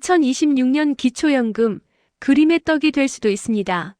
2026년 기초연금, 그림의 떡이 될 수도 있습니다.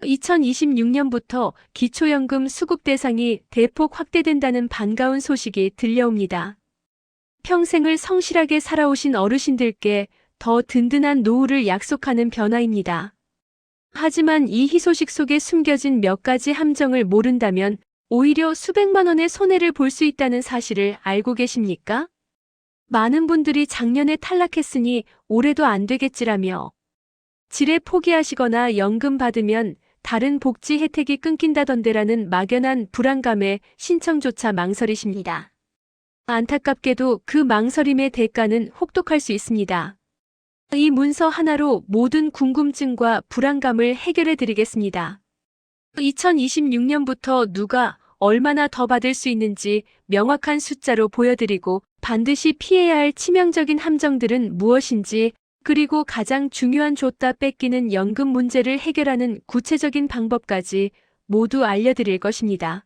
2026년부터 기초연금 수급 대상이 대폭 확대된다는 반가운 소식이 들려옵니다. 평생을 성실하게 살아오신 어르신들께 더 든든한 노후를 약속하는 변화입니다. 하지만 이 희소식 속에 숨겨진 몇 가지 함정을 모른다면 오히려 수백만 원의 손해를 볼 수 있다는 사실을 알고 계십니까? 많은 분들이 작년에 탈락했으니 올해도 안 되겠지라며 지레 포기하시거나 연금 받으면 다른 복지 혜택이 끊긴다던데라는 막연한 불안감에 신청조차 망설이십니다. 안타깝게도 그 망설임의 대가는 혹독할 수 있습니다. 이 문서 하나로 모든 궁금증과 불안감을 해결해 드리겠습니다. 2026년부터 누가 얼마나 더 받을 수 있는지 명확한 숫자로 보여드리고 반드시 피해야 할 치명적인 함정들은 무엇인지 그리고 가장 중요한 줬다 뺏기는 연금 문제를 해결하는 구체적인 방법까지 모두 알려드릴 것입니다.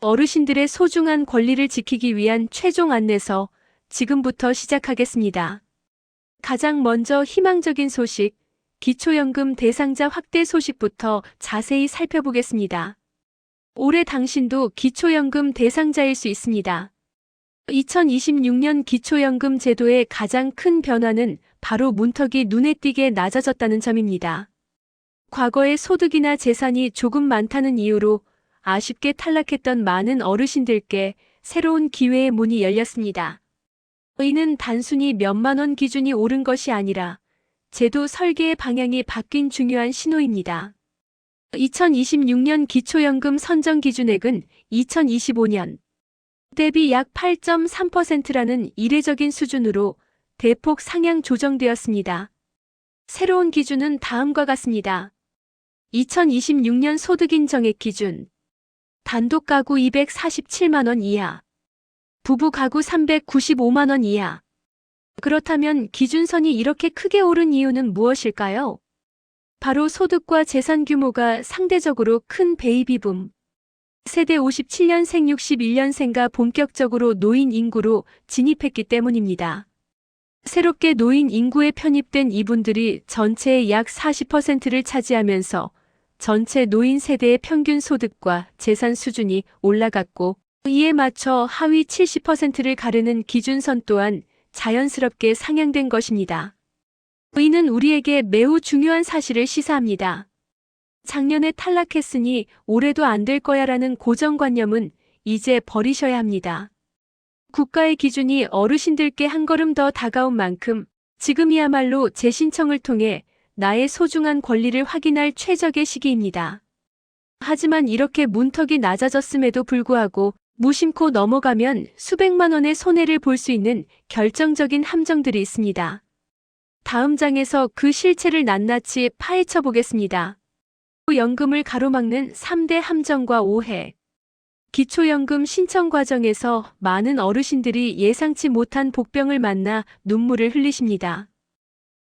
어르신들의 소중한 권리를 지키기 위한 최종 안내서 지금부터 시작하겠습니다. 가장 먼저 희망적인 소식, 기초연금 대상자 확대 소식부터 자세히 살펴보겠습니다. 올해 당신도 기초연금 대상자일 수 있습니다. 2026년 기초연금 제도의 가장 큰 변화는 바로 문턱이 눈에 띄게 낮아졌다는 점입니다. 과거에 소득이나 재산이 조금 많다는 이유로 아쉽게 탈락했던 많은 어르신들께 새로운 기회의 문이 열렸습니다. 이는 단순히 몇만 원 기준이 오른 것이 아니라 제도 설계의 방향이 바뀐 중요한 신호입니다. 2026년 기초연금 선정 기준액은 2025년 대비 약 8.3%라는 이례적인 수준으로 대폭 상향 조정되었습니다. 새로운 기준은 다음과 같습니다. 2026년 소득인 정액 기준. 단독 가구 247만 원 이하. 부부 가구 395만 원 이하. 그렇다면 기준선이 이렇게 크게 오른 이유는 무엇일까요? 바로 소득과 재산 규모가 상대적으로 큰 베이비붐. 세대 57년생 61년생가 본격적으로 노인 인구로 진입했기 때문입니다. 새롭게 노인 인구에 편입된 이분들이 전체의 약 40%를 차지하면서 전체 노인 세대의 평균 소득과 재산 수준이 올라갔고 이에 맞춰 하위 70%를 가르는 기준선 또한 자연스럽게 상향된 것입니다. 이는 우리에게 매우 중요한 사실을 시사합니다. 작년에 탈락했으니 올해도 안 될 거야라는 고정관념은 이제 버리셔야 합니다. 국가의 기준이 어르신들께 한 걸음 더 다가온 만큼 지금이야말로 재신청을 통해 나의 소중한 권리를 확인할 최적의 시기입니다. 하지만 이렇게 문턱이 낮아졌음에도 불구하고 무심코 넘어가면 수백만 원의 손해를 볼 수 있는 결정적인 함정들이 있습니다. 다음 장에서 그 실체를 낱낱이 파헤쳐 보겠습니다. 연금을 가로막는 3대 함정과 오해. 기초연금 신청 과정에서 많은 어르신들이 예상치 못한 복병을 만나 눈물을 흘리십니다.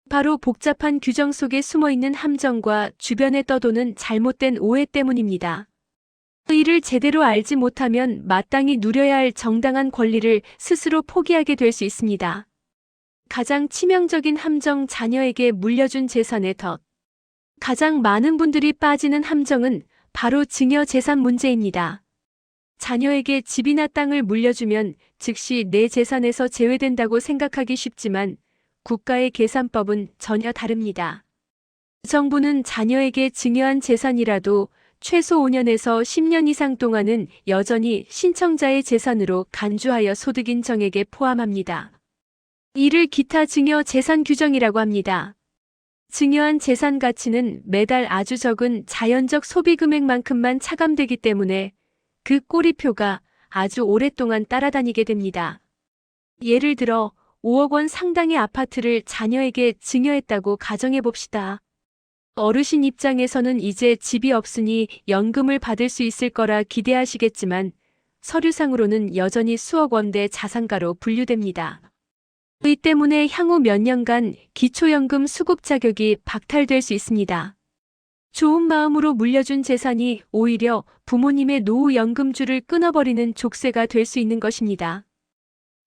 바로 복잡한 규정 속에 숨어있는 함정과 주변에 떠도는 잘못된 오해 때문입니다. 이를 제대로 알지 못하면 마땅히 누려야 할 정당한 권리를 스스로 포기하게 될 수 있습니다. 가장 치명적인 함정 자녀에게 물려준 재산의 덫. 가장 많은 분들이 빠지는 함정은 바로 증여 재산 문제입니다. 자녀에게 집이나 땅을 물려주면 즉시 내 재산에서 제외된다고 생각하기 쉽지만 국가의 계산법은 전혀 다릅니다. 정부는 자녀에게 증여한 재산이라도 최소 5년에서 10년 이상 동안은 여전히 신청자의 재산으로 간주하여 소득인 정액에 포함합니다. 이를 기타 증여 재산 규정이라고 합니다. 증여한 재산 가치는 매달 아주 적은 자연적 소비 금액만큼만 차감되기 때문에 그 꼬리표가 아주 오랫동안 따라다니게 됩니다. 예를 들어 5억 원 상당의 아파트를 자녀에게 증여했다고 가정해 봅시다. 어르신 입장에서는 이제 집이 없으니 연금을 받을 수 있을 거라 기대하시겠지만 서류상으로는 여전히 수억 원대 자산가로 분류됩니다. 이 때문에 향후 몇 년간 기초연금 수급 자격이 박탈될 수 있습니다. 좋은 마음으로 물려준 재산이 오히려 부모님의 노후 연금줄을 끊어버리는 족쇄가 될 수 있는 것입니다.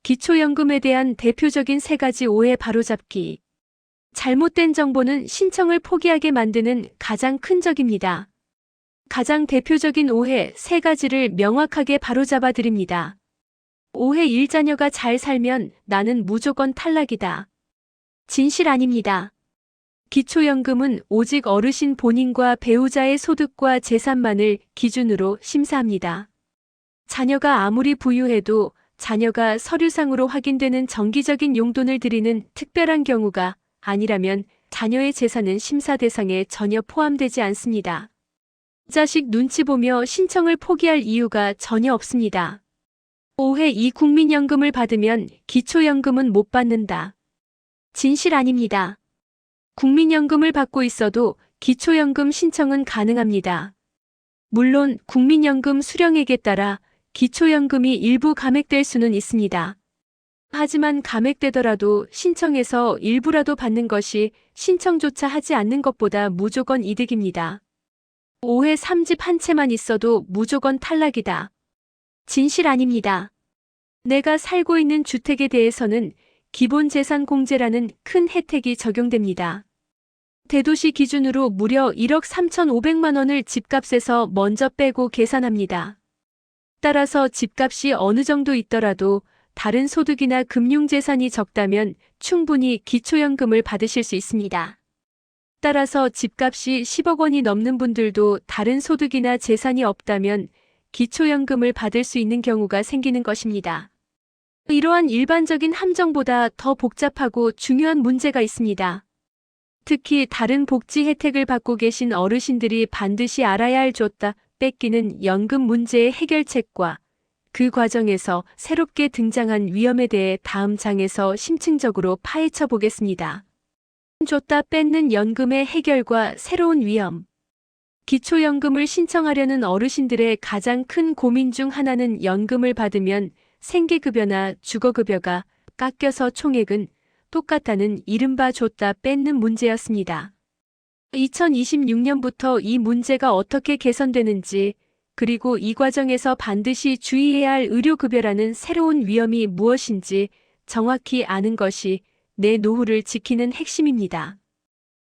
기초연금에 대한 대표적인 3가지 오해 바로잡기. 잘못된 정보는 신청을 포기하게 만드는 가장 큰 적입니다. 가장 대표적인 오해 3가지를 명확하게 바로잡아 드립니다. 오해 1. 자녀가 잘 살면 나는 무조건 탈락이다. 진실 아닙니다. 기초연금은 오직 어르신 본인과 배우자의 소득과 재산만을 기준으로 심사합니다. 자녀가 아무리 부유해도 자녀가 서류상으로 확인되는 정기적인 용돈을 드리는 특별한 경우가 아니라면 자녀의 재산은 심사 대상에 전혀 포함되지 않습니다. 자식 눈치 보며 신청을 포기할 이유가 전혀 없습니다. 오해 2. 국민연금을 받으면 기초연금은 못 받는다. 진실 아닙니다. 국민연금을 받고 있어도 기초연금 신청은 가능합니다. 물론 국민연금 수령액에 따라 기초연금이 일부 감액될 수는 있습니다. 하지만 감액되더라도 신청해서 일부라도 받는 것이 신청조차 하지 않는 것보다 무조건 이득입니다. 오해 3. 집 한 채만 있어도 무조건 탈락이다. 진실 아닙니다. 내가 살고 있는 주택에 대해서는 기본재산공제라는 큰 혜택이 적용됩니다. 대도시 기준으로 무려 1억 3,500만 원을 집값에서 먼저 빼고 계산합니다. 따라서 집값이 어느 정도 있더라도 다른 소득이나 금융재산이 적다면 충분히 기초연금을 받으실 수 있습니다. 따라서 집값이 10억 원이 넘는 분들도 다른 소득이나 재산이 없다면 기초연금을 받을 수 있는 경우가 생기는 것입니다. 이러한 일반적인 함정보다 더 복잡하고 중요한 문제가 있습니다. 특히 다른 복지 혜택을 받고 계신 어르신들이 반드시 알아야 할 줬다 뺏기는 연금 문제의 해결책과 그 과정에서 새롭게 등장한 위험에 대해 다음 장에서 심층적으로 파헤쳐 보겠습니다. 줬다 뺏는 연금의 해결과 새로운 위험. 기초연금을 신청하려는 어르신들의 가장 큰 고민 중 하나는 연금을 받으면 생계급여나 주거급여가 깎여서 총액은 똑같다는 이른바 줬다 뺏는 문제였습니다. 2026년부터 이 문제가 어떻게 개선되는지, 그리고 이 과정에서 반드시 주의해야 할 의료급여라는 새로운 위험이 무엇인지 정확히 아는 것이 내 노후를 지키는 핵심입니다.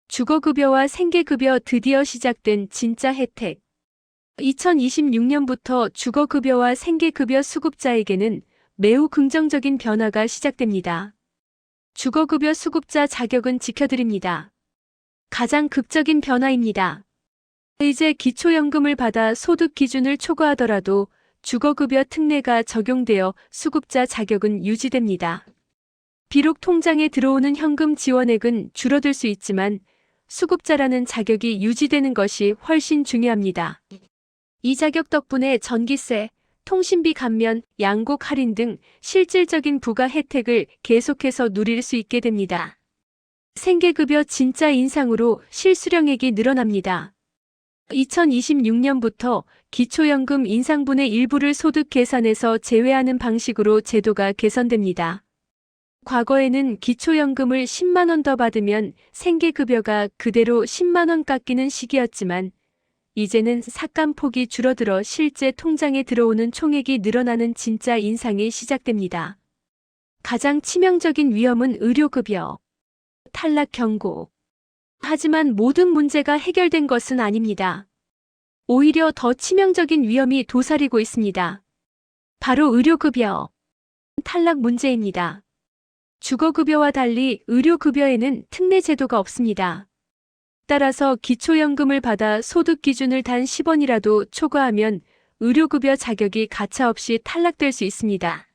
주거급여와 생계급여 드디어 시작된 진짜 혜택. 2026년부터 주거급여와 생계급여 수급자에게는 매우 긍정적인 변화가 시작됩니다. 주거급여 수급자 자격은 지켜드립니다. 가장 극적인 변화입니다. 이제 기초연금을 받아 소득 기준을 초과하더라도 주거급여 특례가 적용되어 수급자 자격은 유지됩니다. 비록 통장에 들어오는 현금 지원액은 줄어들 수 있지만 수급자라는 자격이 유지되는 것이 훨씬 중요합니다. 이 자격 덕분에 전기세, 통신비 감면, 양곡 할인 등 실질적인 부가 혜택을 계속해서 누릴 수 있게 됩니다. 생계급여 진짜 인상으로 실수령액이 늘어납니다. 2026년부터 기초연금 인상분의 일부를 소득 계산에서 제외하는 방식으로 제도가 개선됩니다. 과거에는 기초연금을 10만 원 더 받으면 생계급여가 그대로 10만 원 깎이는 시기였지만 이제는 삭감폭이 줄어들어 실제 통장에 들어오는 총액이 늘어나는 진짜 인상이 시작됩니다. 가장 치명적인 위험은 의료급여, 탈락 경고. 하지만 모든 문제가 해결된 것은 아닙니다. 오히려 더 치명적인 위험이 도사리고 있습니다. 바로 의료급여, 탈락 문제입니다. 주거급여와 달리 의료급여에는 특례 제도가 없습니다. 따라서 기초연금을 받아 소득 기준을 단 10원이라도 초과하면 의료급여 자격이 가차없이 탈락될 수 있습니다.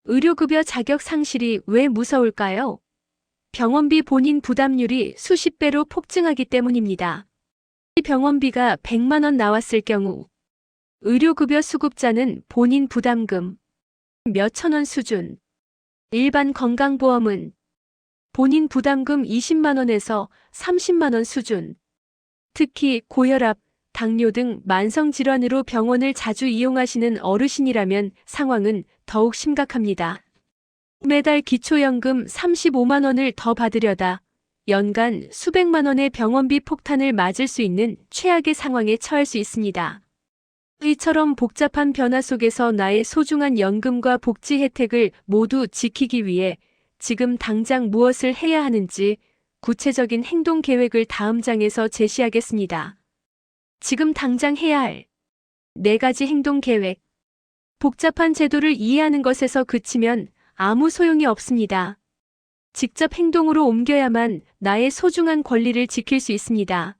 의료급여 자격 상실이 왜 무서울까요? 병원비 본인 부담률이 수십 배로 폭증하기 때문입니다. 병원비가 100만 원 나왔을 경우 의료급여 수급자는 본인 부담금 몇천 원 수준, 일반 건강보험은 본인 부담금 20만 원에서 30만 원 수준. 특히 고혈압, 당뇨 등 만성질환으로 병원을 자주 이용하시는 어르신이라면 상황은 더욱 심각합니다. 매달 기초연금 35만 원을 더 받으려다 연간 수백만 원의 병원비 폭탄을 맞을 수 있는 최악의 상황에 처할 수 있습니다. 이처럼 복잡한 변화 속에서 나의 소중한 연금과 복지 혜택을 모두 지키기 위해 지금 당장 무엇을 해야 하는지 구체적인 행동 계획을 다음 장에서 제시하겠습니다. 지금 당장 해야 할 4가지 행동 계획. 복잡한 제도를 이해하는 것에서 그치면 아무 소용이 없습니다. 직접 행동으로 옮겨야만 나의 소중한 권리를 지킬 수 있습니다.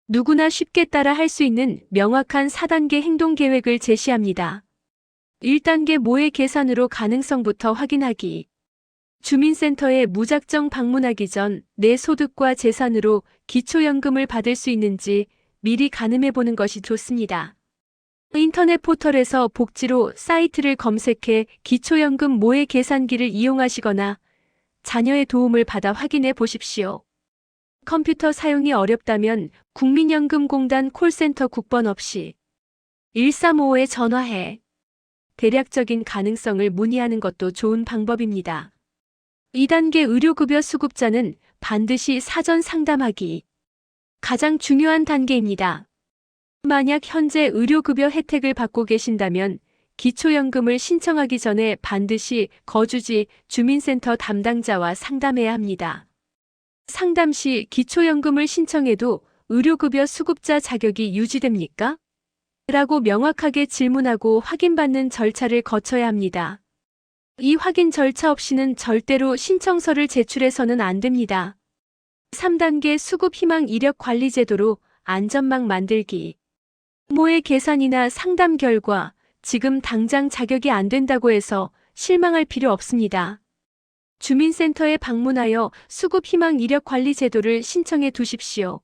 누구나 쉽게 따라 할 수 있는 명확한 4단계 행동 계획을 제시합니다. 1단계 모의 계산으로 가능성부터 확인하기. 주민센터에 무작정 방문하기 전 내 소득과 재산으로 기초연금을 받을 수 있는지 미리 가늠해 보는 것이 좋습니다. 인터넷 포털에서 복지로 사이트를 검색해 기초연금 모의 계산기를 이용하시거나 자녀의 도움을 받아 확인해 보십시오. 컴퓨터 사용이 어렵다면 국민연금공단 콜센터 국번 없이 1355에 전화해 대략적인 가능성을 문의하는 것도 좋은 방법입니다. 2단계 의료급여 수급자는 반드시 사전 상담하기. 가장 중요한 단계입니다. 만약 현재 의료급여 혜택을 받고 계신다면 기초연금을 신청하기 전에 반드시 거주지 주민센터 담당자와 상담해야 합니다. 상담 시 기초연금을 신청해도 의료급여 수급자 자격이 유지됩니까? 라고 명확하게 질문하고 확인받는 절차를 거쳐야 합니다. 이 확인 절차 없이는 절대로 신청서를 제출해서는 안 됩니다. 3단계 수급 희망 이력 관리 제도로 안전망 만들기. 모의 계산이나 상담 결과 지금 당장 자격이 안 된다고 해서 실망할 필요 없습니다. 주민센터에 방문하여 수급 희망 이력 관리 제도를 신청해 두십시오.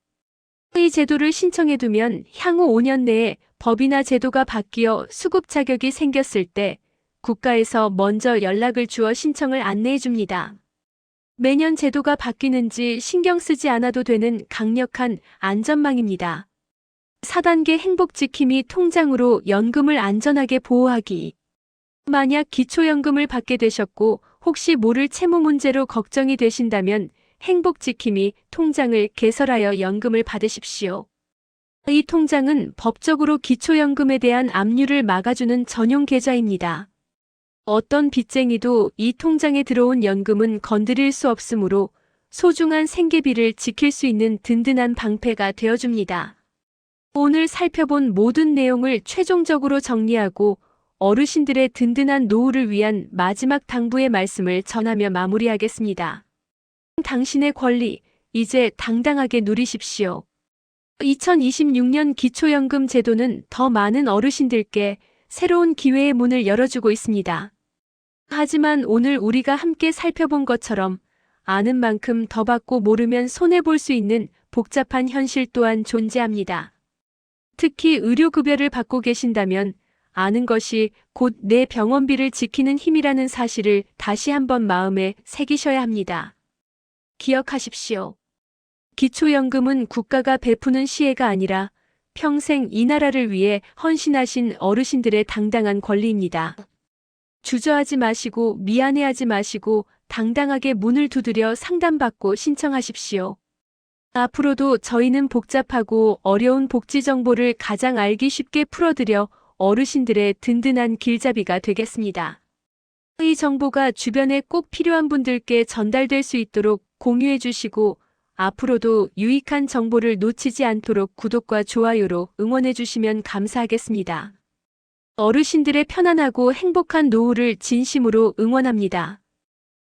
이 제도를 신청해 두면 향후 5년 내에 법이나 제도가 바뀌어 수급 자격이 생겼을 때 국가에서 먼저 연락을 주어 신청을 안내해 줍니다. 매년 제도가 바뀌는지 신경 쓰지 않아도 되는 강력한 안전망입니다. 4단계 행복지킴이 통장으로 연금을 안전하게 보호하기. 만약 기초연금을 받게 되셨고 혹시 모를 채무 문제로 걱정이 되신다면 행복지킴이 통장을 개설하여 연금을 받으십시오. 이 통장은 법적으로 기초연금에 대한 압류를 막아주는 전용 계좌입니다. 어떤 빚쟁이도 이 통장에 들어온 연금은 건드릴 수 없으므로 소중한 생계비를 지킬 수 있는 든든한 방패가 되어줍니다. 오늘 살펴본 모든 내용을 최종적으로 정리하고 어르신들의 든든한 노후를 위한 마지막 당부의 말씀을 전하며 마무리하겠습니다. 당신의 권리, 이제 당당하게 누리십시오. 2026년 기초연금 제도는 더 많은 어르신들께 새로운 기회의 문을 열어주고 있습니다. 하지만 오늘 우리가 함께 살펴본 것처럼 아는 만큼 더 받고 모르면 손해볼 수 있는 복잡한 현실 또한 존재합니다. 특히 의료급여를 받고 계신다면 아는 것이 곧 내 병원비를 지키는 힘이라는 사실을 다시 한번 마음에 새기셔야 합니다. 기억하십시오. 기초연금은 국가가 베푸는 시혜가 아니라 평생 이 나라를 위해 헌신하신 어르신들의 당당한 권리입니다. 주저하지 마시고 미안해하지 마시고 당당하게 문을 두드려 상담받고 신청하십시오. 앞으로도 저희는 복잡하고 어려운 복지 정보를 가장 알기 쉽게 풀어드려 어르신들의 든든한 길잡이가 되겠습니다. 이 정보가 주변에 꼭 필요한 분들께 전달될 수 있도록 공유해 주시고 앞으로도 유익한 정보를 놓치지 않도록 구독과 좋아요로 응원해 주시면 감사하겠습니다. 어르신들의 편안하고 행복한 노후를 진심으로 응원합니다.